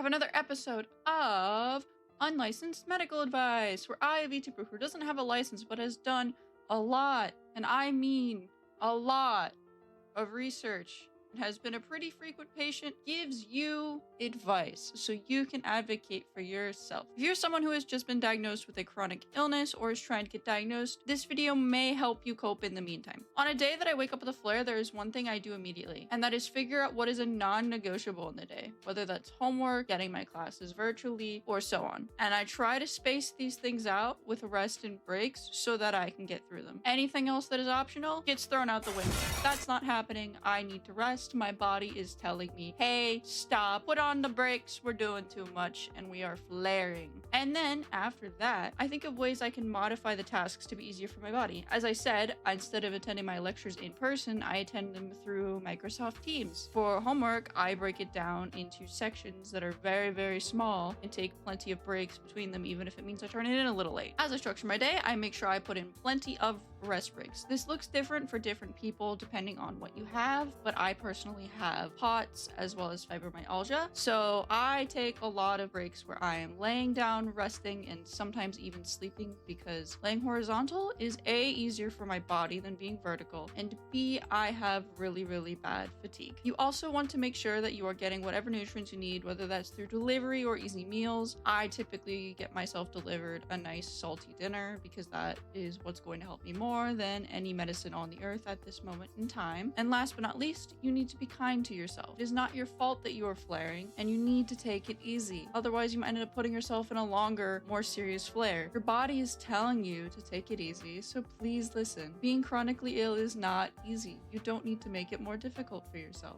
have another episode of Unlicensed Medical Advice, where I, a VTuber who doesn't have a license but has done a lot, and I mean a lot, of research and has been a pretty frequent patient, gives you advice so you can advocate for yourself. If you're someone who has just been diagnosed with a chronic illness or is trying to get diagnosed, this video may help you cope in the meantime. On a day that I wake up with a flare, there is one thing I do immediately, and that is figure out what is a non-negotiable in the day, whether that's homework, getting my classes virtually, or so on. And I try to space these things out with rest and breaks so that I can get through them. Anything else that is optional gets thrown out the window. That's not happening. I need to rest. My body is telling me, hey, stop, put on the brakes, we're doing too much and we are flaring. And then after that, I think of ways I can modify the tasks to be easier for my body. As I said, instead of attending my lectures in person, I attend them through Microsoft Teams. For homework, I break it down into sections that are very, very small and take plenty of breaks between them, even if it means I turn it in a little late. As I structure my day, I make sure I put in plenty of rest breaks. This looks different for different people depending on what you have, but I personally have POTS as well as fibromyalgia. So I take a lot of breaks where I am laying down, resting, and sometimes even sleeping, because laying horizontal is A, easier for my body than being vertical, and B, I have really, really bad fatigue. You also want to make sure that you are getting whatever nutrients you need, whether that's through delivery or easy meals. I typically get myself delivered a nice salty dinner because that is what's going to help me more than any medicine on the earth at this moment in time. And last but not least, you need to be kind to yourself. It is not your fault that you are flaring, and you need to take it easy. Otherwise, you might end up putting yourself in a longer, more serious flare. Your body is telling you to take it easy, so please listen. Being chronically ill is not easy. You don't need to make it more difficult for yourself.